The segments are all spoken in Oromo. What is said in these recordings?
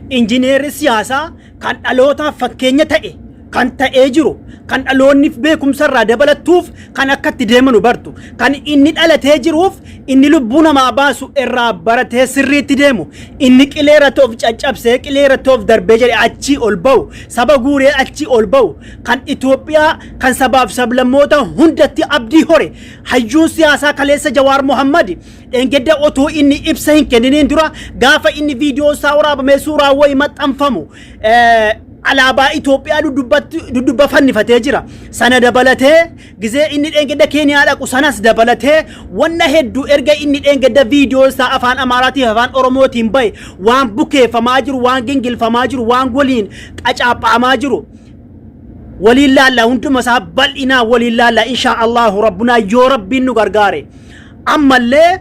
Injineerri siyaasaa kan dhalootaaf fakkeenya ta'e kan ta'ee jiru kan dhaloonniif beekumsarraa dabalatuuf kan akkatti deemanu bartu kan inni dhalatee jiruuf inni lubbuu namaa baasu irraa baratee sirriitti deemu inni qileera toof caccabsee qileera toof darbee jedhe achii ol ba'u saba guuree achii ol ba'u kan Itoophiyaa kan sabaaf sablammoota hundatti abdii hore hayyuun siyaasaa kaleessa Jawaar Mohammad engedda otoo inni ibsa hin kenniniin dura gaafa inni viidiyoo isaa waraabamee suuraa wayii maxxanfamu alaabaa Itoophiyaa dudubba fannifatee jira sana dabalatee gizee inni dhengedda Keeniyaa dhaqu sanas dabalatee wanna hedduu erga inni dhengedda viidiyoo isaa afaan Amaaraatiin afaan Oromootiin bahe waan bukeeffamaa jiru waan gingilfamaa jiru waan waliin qacaaphamaa jiru waliin laalla hunduma isaa bal'inaa waliin laalla insha Allahu rabbuna yoo rabbiin nu gargaare ammallee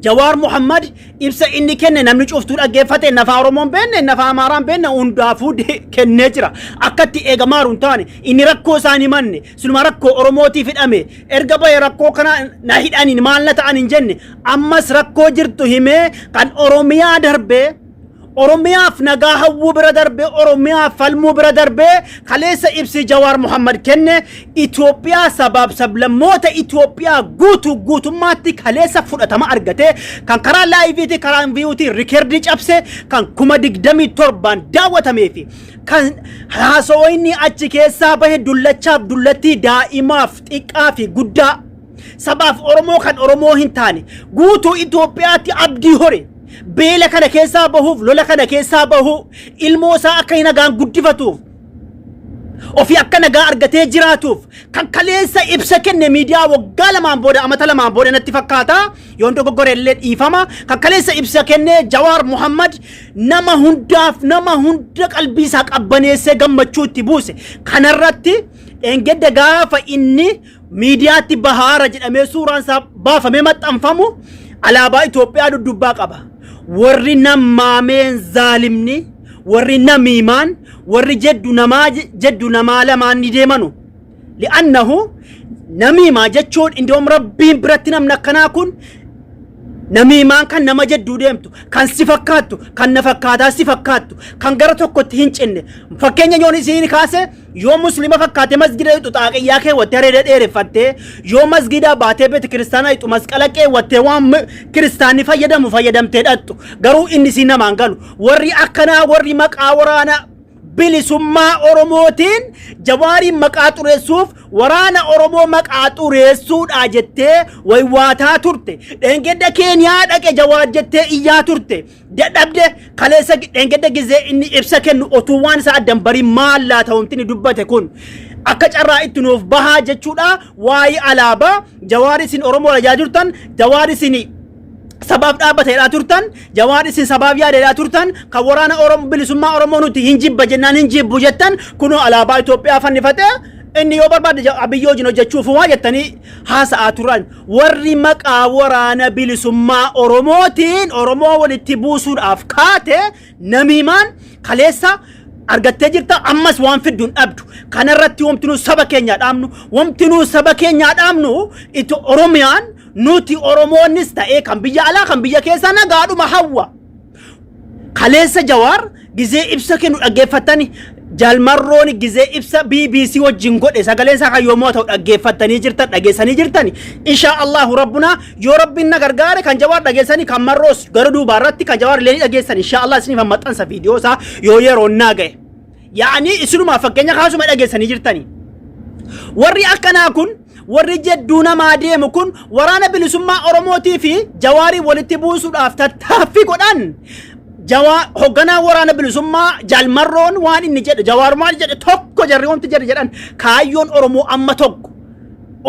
Jawaar Mohammad ibsa inni kenne namni cuftuu dhaggeeffate nafa Oromoon beenne nafa Amaaraan beenne hundaafuu kennee jira akkatti eegamaaruun taane inni rakkoo isaanii manne sulma rakkoo Oromootiif hidhame erga bahe rakkoo kana na hidhaniin maal na ta'an hin jenne ammas rakkoo jirtu himee kan Oromiyaa darbee Oromiyaaf nagaa hawwuu bira darbee Oromiyaaf falmuu bira darbee kaleessa ibsi Jawaar Mohammad kenne Itoophiyaa sabaaf sablammoota Itoophiyaa guutummaatti kaleessa fudhatama argate kan karaa laayiviitii karaa viiyuutii rikeerdii cabse kan 27 daawwatameefi kan haasawoonni achi keessaa bahe dullachaaf dullattii daa'imaaf xiqqaa fi guddaa sabaaf Oromoo kan Oromoo hin taane guutuu Itoophiyaatti abdii hore beela kana keessaa bahuuf lola kana keessaa bahu ilmoo isaa akka nagaan guddifatuuf ofii akka nagaa argatee jiraatuuf kan kaleessa ibsa kenne miidiyaa waggaa lamaan booda amata lamaan booda natti fakkaata yoon dogoggorellee dhiifama kan kaleessa ibsa kenne Jawaar Mohammad nama hundaaf nama hunda qalbii isaa qabbaneessee gammachuutti buuse kanarratti engedda gaafa inni miidiyaatti bahaara jedhamee suuraan isaa baafamee maxxanfamu alaabaa Itoophiyaa dudubbaa qaba warri namaameen zaalimni warri namiimaan warri jeddu namaa lamaan ni deemanu li'annahu namiimaa jechuun indoom rabbiin biratti namni akkanaa kun namiimaan kan nama jedduu deemtu kan si fakkaattu kan na fakkaataa si fakkaattu kan gara tokkotti hin cinne fakkeenya yoon isiin kaase yoo muslima fakkaate masgida itu xaaqiyyaa keewwattee hareeda dheereffattee yoo masgida baatee beeti kiristaanaa itu masqala keewwattee waan kiristaanni fayyadamtee dhattu garuu inni si namaan galu warri akkanaa warri maqaa waraana bilisummaa Oromootiin Jawaariin maqaa xureessuuf waraana Oromoo maqaa xureessuudha jettee waywaataa turte dhengedda Keeniyaa dhaqe Jawaar jettee iyyaa turte dadhabde kaleessa dhengedda gizee inni ibsa kennu otuu waan isaa addan barii maal laa ta'umtini dubbate kun akka carraa itti nuuf bahaa jechuudha waa'ee alaabaa Jawaar isin Oromoo rajaa jirtan Jawaar isin sabab dhaabbateedhaa turtan Jawaar isin sabab yaadeedhaa turtan kan waraana Oromoo bilisummaa Oromoo nuti hin jibba jennaan hin jibbu jettan kunoo alaabaa Itoophiyaa fannifate inni yoo barbaade Abiy wajjin hojjechuuf waa jettanii haasa'aa turan warri maqaa waraana bilisummaa Oromootiin Oromoo walitti buusuudhaaf kaate namiimaan kaleessa argattee jirta ammas waan fidduun dhabdu kanarratti wamtinuu saba keenyaa dhaamnu wamtinuu saba keenyaa dhaamnu ito Oromiyaan nuti Oromoonis ta'ee kan biyya alaa kan biyya keessa nagaadhuma hawwa kaleessa Jawaar gizee ibsa kennu dhaggeeffatani jalmarroon gizee ibsa BBC wajjin godhe sagaleen isaa kan yoommoo ta'u dhaggeeffatanii jirtan dhageessanii jirtani insha Allahu rabbuna yoo rabbiin na gargaare kan Jawaar dhageessanii kan marroos gara duubaarratti kan Jawaar illee dhageessan insha Allah isiniif maxxansa viidiyoo isaa yoo yeroon naa gahe yaani isinuma fakkeenya kaasuma dhageessanii jirtani warri akkanaa kun warri jedduu namaa deemu kun waraana bilisummaa Oromootii fi Jawaarii walitti buusuudhaaf tattaaffii godhan Jawaar hogganaa waraana bilisummaa jalmarroon waan inni jedhe Jawaar maal jedhe tokko jarri wanti jedhan kaayyoon Oromoo amma tokko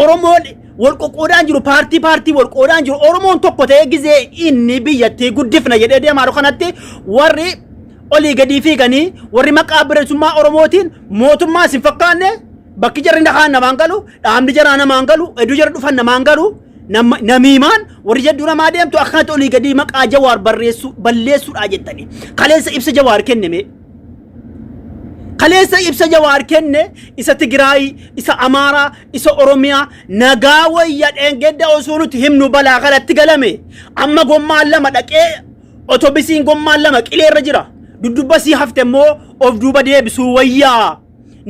Oromoon wal qoqqoodaan jiru paartii wal qoqqoodaan jiru Oromoon tokko ta'ee gizee inni biyyattii guddifna jedhee deemaa kanatti warri olii gadii fiiganii warri maqaa bilisummaa Oromootiin mootummaa sin fakkaanne bakki jarri dhahaan namaan galu dhaamni jaraa namaan galu eduu jarri dhufan namaan galu namiimaan warri jedduu namaa deemtu akkanatti olii gadii maqaa Jawaar balleessuudha jettani kaleessa ibsa Jawaar kenneme kaleessa ibsa Jawaar kenne isa Tigraay isa Amaaraa isa Oromiyaa nagaa wayya dhengedda osoo nuti himnu balaa kanatti galame amma gommaan lama dhaqee otobisiin gommaan lama qileerra jira duddubbasii hafte immoo of duuba deebisuu wayyaa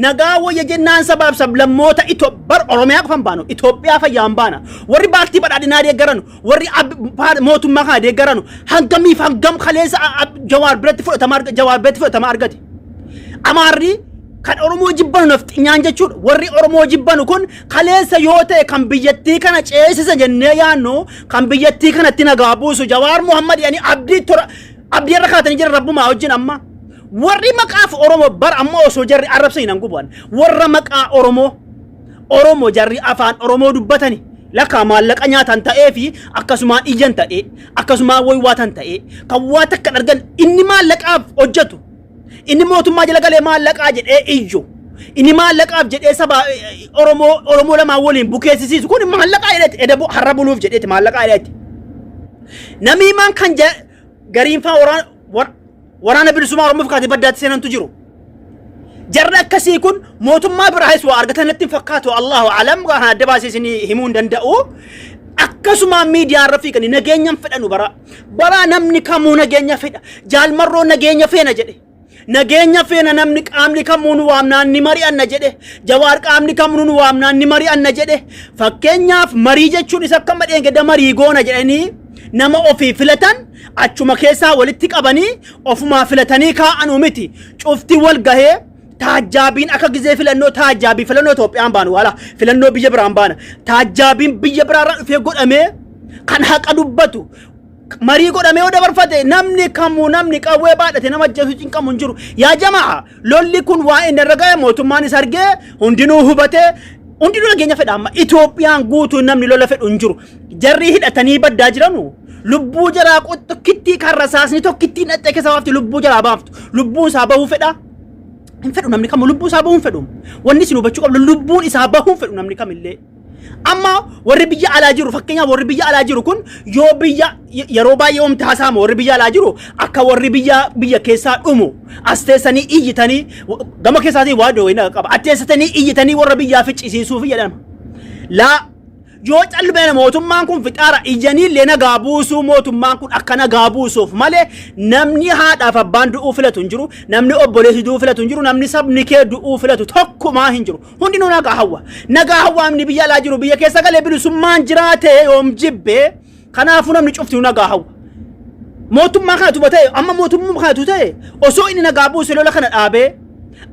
nagaa wayya jennaan sabaaf sablammoota bar oromiyaa qofan baanu Itoophiyaa fayyaan baana warri baartii badhaadhinaa deeggaranu warri mootummaa kana deeggaranu hangamiif hangam kaleessa Jawaar biratti fudhatama argate amaarri kan Oromoo jibbanu nafxinyaan jechuudha warri Oromoo jibbanu kun kaleessa yoo ta'e kan biyyattii kana ceesisa jennee yaannu kan biyyattii kanatti nagaa buusu Jawaar Muhammad yani abdii irra kaatanii jira rabbumaa wajjin amma warri maqaaf Oromoo bar amma osoo jarri arrabsa hin guban warra maqaa Oromoo jarri afaan Oromoo dubbatani laka maallaqa nyaatan ta'ee fi akkasumaan iyyan ta'e akkasumaan waywaatan ta'e kan waa takka argan inni maallaqaaf hojjetu inni mootummaa jala galee maallaqaa jedhee iyyu inni maallaqaaf jedhee saba Oromoo lamaa waliin bukeessisiisu kun maallaqaa jedheeti edabu har'a buluuf jedheeti maallaqaa jedheeti namiimaan kan gariinfaa waraana bilisummaa Oromoof kaatee baddaatti seenantu jiru jarri akkasii kun mootummaa biraayis waa argatanitti fakkaatu Allahu alam kana adda baasisanii himuu hin danda'u akkasuma miidiyaa irra fiiganii nageenyaan fedhanu bara namni kamuu nageenya fedha jaalmarroo nageenya feena jedhe nageenya feena namni qaamni kamuu nu waamnaan ni mari'anna jedhe Jawaar qaamni kamuu nu waamnaan ni mari'anna jedhe fakkeenyaaf marii jechuun isa akka madheengedda marii goona jedhanii nama ofii filatan achuma keessaa walitti qabanii ofumaa filatanii kaa'anuu miti cufti wal gahee taajjaabiin akka gizee filannoo taajjaabii filannoo Itoophiyaan baanu wala filannoo biyya biraan baana taajjaabiin biyya biraarraa dhufee godhamee kan haqa dubbatu marii godhamee dabarfate namni kamuu namni qawwee baadhate nama jeesu cinqamu hin jiru yaa jamaa lolli kun waa inni irra ga'e mootummaanis argee hundinuu hubatee hundinuu nageenya fedha amma Itoophiyaan guutuu namni lola fedhu hin jiru jarri hidhatanii baddaa jiranu lubbuu jaraa qotto kittii karrasaasni tokkittiin dhaxxee keessa baafti lubbuu jaraa baaftu lubbuun isaa bahuu fedha hin fedhu namni kamuu lubbuu isaa bahuu hin fedhu wanni isin hubachuu qabdu lubbuun isaa bahuu hin fedhu namni kamillee amma warri biyya alaa jiru fakkeenyaaf warri biyya alaa jiru kun yoo biyya yeroo baay'ee omti haasa'ama warri biyya alaa jiru akka warri biyya keessaa dhumu as teessanii iyyitanii gama keessaatii waa dhoowwina qaba atteessatanii iyyitanii warra biyyaa ficcisiisuuf jedhama laa yoo calbeen mootummaan kun fixaara iyyanii illee nagaa buusuu mootummaan kun akka nagaa buusuuf malee namni haadhaaf abbaan du'uu filatu hin jiru namni obboleessi du'uu filatu hin jiru namni sabni kee du'uu filatu tokkumaa hin jiru hundinuu nagaa hawwa namni biyya alaa jiru biyya keessa galee bilisummaan jiraate yoom jibbee kanaafuu namni cufti nagaa hawwa mootummaa kanatu ta'e amma mootummaa kanatu ta'e osoo inni nagaa buusu lola kana dhaabee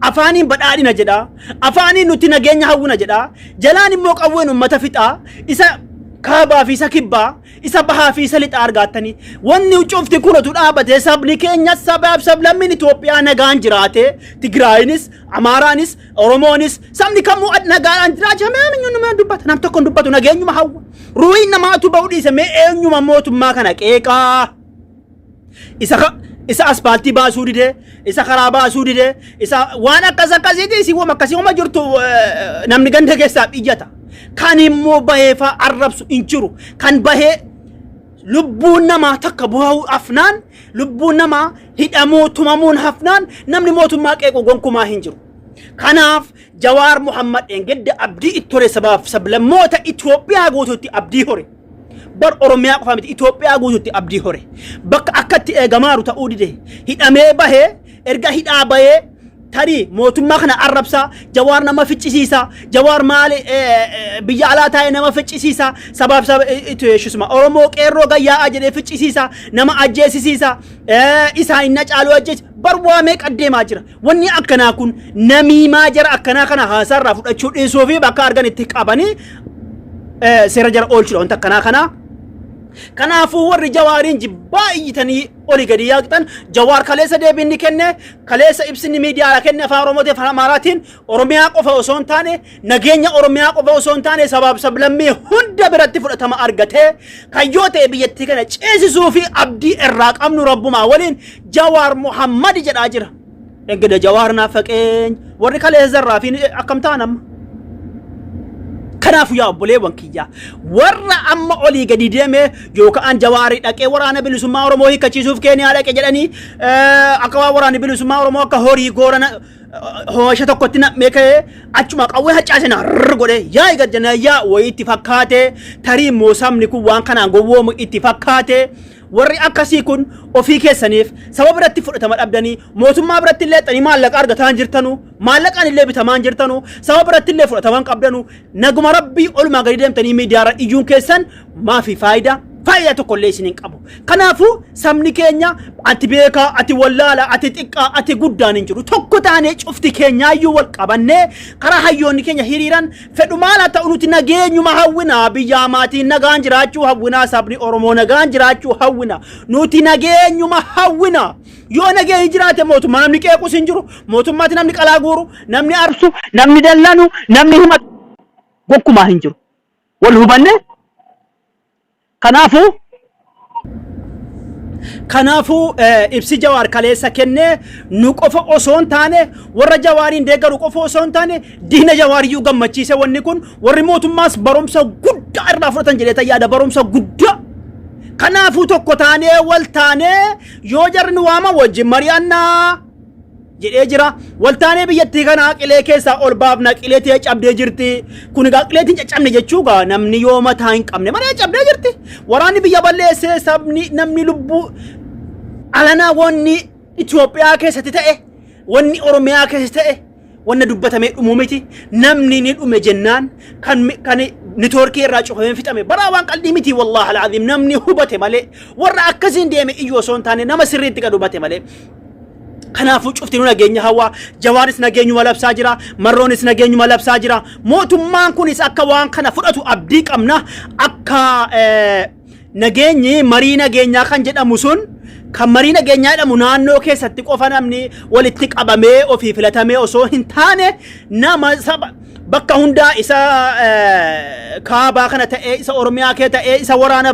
afaaniin badhaadhina jedha afaaniin nuti nageenya hawwina jedha jalaan immoo qawween ummata fixaa isa kaabaa fi isa kibbaa isa bahaa fi isa lixaa argattanii wanni cufti kunatu dhaabate sabni keenya sabaaf sablammiin Itoophiyaa nagaan jiraate Tigraayinis Amaaraanis Oromoonis sabni kamuu nagaan jiraachame eenyuun nama dubbata nam tokkoon dubbatu nageenyuma hawwa ruuhiin namaatu ba'uu dhiise mee eenyuma mootummaa kana qeeqaa isa asfaaltii baasuu dide isa karaa baasuu dide isa waan akkasiitii si wama akkasii wama jirtu namni ganda keessaaf iyyata kan immoo baheefaa arrabsu hin jiru kan bahee lubbuun namaa takka bu'uu hafnaan lubbuun namaa hidhamuu tumamuun hafnaan namni mootummaa qeequ gonkumaa hin jiru kanaaf Jawaar Muhammad engedda abdii ittore sabaaf sablammoota Itoophiyaa guutuutti abdii hore bar Oromiyaa qofa miti Itoophiyaa guutuutti abdii hore bakka akkatti eegamaaru ta'uu dide hidhamee bahee erga hidhaa bahee tarii mootummaa kana arrabsa Jawaar nama ficcisiisa Jawaar maali biyya alaa taa'ee nama ficcisiisa sabaaf shisuma Oromoo qeerroo gayyaa jedhee ficcisiisa nama ajjeesisiisa isaa inni caaluu ajjees barwaamee qaddeemaa jira wanni akkanaa kun namiimaa jara akkanaa kana haasaarraa fudhachuu dhiisuu fi bakka argan itti qabanii seera jara oolchuudha wanta akkanaa kanaa kanaafuu warri Jawaariin jibbaa iyyitanii oli gadi yaaqxan Jawaar kaleessa deebiin ni kenne kaleessa ibsinni miidiyaa kenne afaan Oromootiin afaan Amaaraatiin Oromiyaa qofa osoo hin taane nageenya Oromiyaa qofa osoo hin taane sabaaf sablammii hunda biratti fudhatama argatee kayyoo ta'e biyyattii kana ceesisuu fi abdii irraa qabnu rabbumaa waliin Jawaar Muhammad jedhaa jira engeda Jawaar naafaqeeny warri kaleessa zarraa fi akkam ta'an amma kanaafuu yaa obboleewwan kiyyaa warra amma olii gadi deeme yookaan Jawaarii dhaqee waraana bilisummaa Oromoo hiikachiisuuf Keeniyaa dhaqe jedhanii akka waraana bilisummaa Oromoo akka horii goorana hoosha tokkotti nam'ee ka'ee achuma qawwee haccaasina godhe yaa eegajjana yaa wayii itti fakkaate tarii immoo sabni kun waan kanaan gowwoomu itti fakkaate warri akkasii kun ofii keessaniif sababa biratti fudhatama dhabdanii mootummaa biratti illee xanii maallaqa argataa jirtanu maallaqaan illee bitamaan jirtanu sababa biratti illee fudhataman qabdanu naguma rabbii olumaa gadi deemtanii miidiyaarra ijuun keessan maafi faayidaa tokko illee isiniin qabu. Kanaafuu sabni keenya ati beekaa, ati wallaala, ati xiqqaa, ati guddaan hin jiru. Tokko taanee cufti keenyaayyuu wal qabannee karaa hayyoonni keenya hiriiran fedhu maal haa ta'u nuti nageenyuma hawwina. Biyyaa maatiin nagaan jiraachuu hawwina. Sabni Oromoo nagaan jiraachuu hawwina. Nuti nageenyuma hawwina. Yoo nageenyi jiraate mootummaa namni qeequs hin jiru. Mootummaatti namni qalaa guuru, namni arsu, namni dallanu, namni himatu gonkumaa hin jiru. Wal hubanne Kanaafuu ibsi Jawaar kaleessa kennee nu qofa osoo hin taane warra Jawaariin deeggaru qofa osoo hin taane diina Jawaariyyuu gammachiise wanni kun warri mootummaas barumsa guddaa irraa fudhatan jedhee yaada barumsa guddaa. Kanaafuu tokko taanee wal taanee yoo jarri nu waama wajjin mari'annaa jedhee jira. Waltaanee biyyattii kana qilee keessaa ol baafna qilee tee cabdee jirti. Kun egaa qileetiin caccabne jechuudha namni yoo mataa hin qabne malee cabdee jirti. Waraanni biyya balleessee sabni namni lubbuu alanaa wanni Itoophiyaa keessatti ta'e wanni Oromiyaa keessatti ta'e wanna dubbatamee dhumuu miti. Namni ni dhume jennaan kan nitoorkii irraa cufamee fixame baraa waan qalbii miti wallahi alazim namni hubate malee warra akkasiin deeme iyyoo osoo hin taane nama sirriitti gad hubate malee. Kanaafuu cufti nu nageenya hawaa Jawaaris nageenyuma labsaa jira Marroonis nageenyuma labsaa jira mootummaan kunis akka waan kana fudhatu abdii qabna akka nageenyi marii nageenyaa kan jedhamu sun kan marii nageenyaa jedhamu naannoo keessatti qofa namni walitti qabamee ofii filatamee osoo hin taane nama saba bakka hundaa isa kaabaa kana ta'ee isa Oromiyaa kee ta'ee isa waraana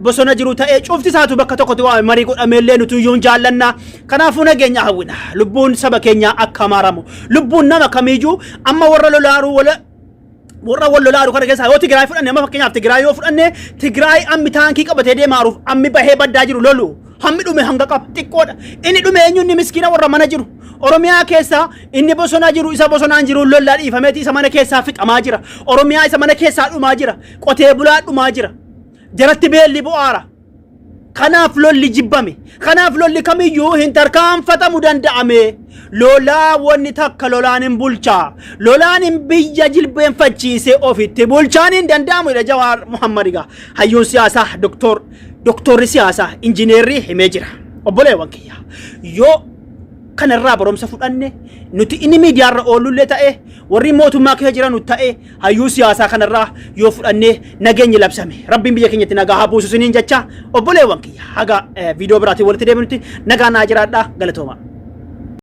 bosona jiru ta'ee cufti isaatu bakka tokkotti waa marii godhameellee nuti iyyuu jaallanna. Kanaafuu nageenya hawwina lubbuun saba keenya akka maramu lubbuun nama kamiyyuu amma warra lolaaru wal lolaaru kana keessa yoo Tigraay fudhanne amma fakkeenyaaf Tigraay yoo fudhanne Tigraay ammi taankii qabatee deemaaruuf ammi bahee baddaa jiru lolu hammi dhume hanga qaba xiqqoodha inni dhume eenyuun miskiina warra mana jiru Oromiyaa keessa inni bosona jiru isa bosonaan jiru lollaa dhiifameeti isa mana keessaa fixamaa jira Oromiyaa isa mana keessaa dhumaa jira qotee bulaa dhumaa jira jaratti beelli bu'aara. Kanaaf lolli jibbame kanaaf lolli kamiyyuu hin tarkaanfatamu danda'ame lolaa wanni takka lolaan hin bulchaa lolaan hin biyya jilbeenfachiise ofitti bulchaan hin danda'amu ila Jawaar Muhammadiga hayyuun siyaasaa doktorri siyaasaa injineerrii himee jira obboleewwan kiyya yoo kanarraa barumsa fudhanne nuti inni miidiyaarra oolullee ta'e warri mootummaa keessa jiran ta'e hayyuu siyaasaa kanarraa yoo fudhanne nageenyi labsame rabbiin biyya keenyatti nagaa haa buusu siniin jecha obboleewwan kiyya haga viidiyoo biraatiin walitti deebinutti nagaa naa jiraadhaa galatooma.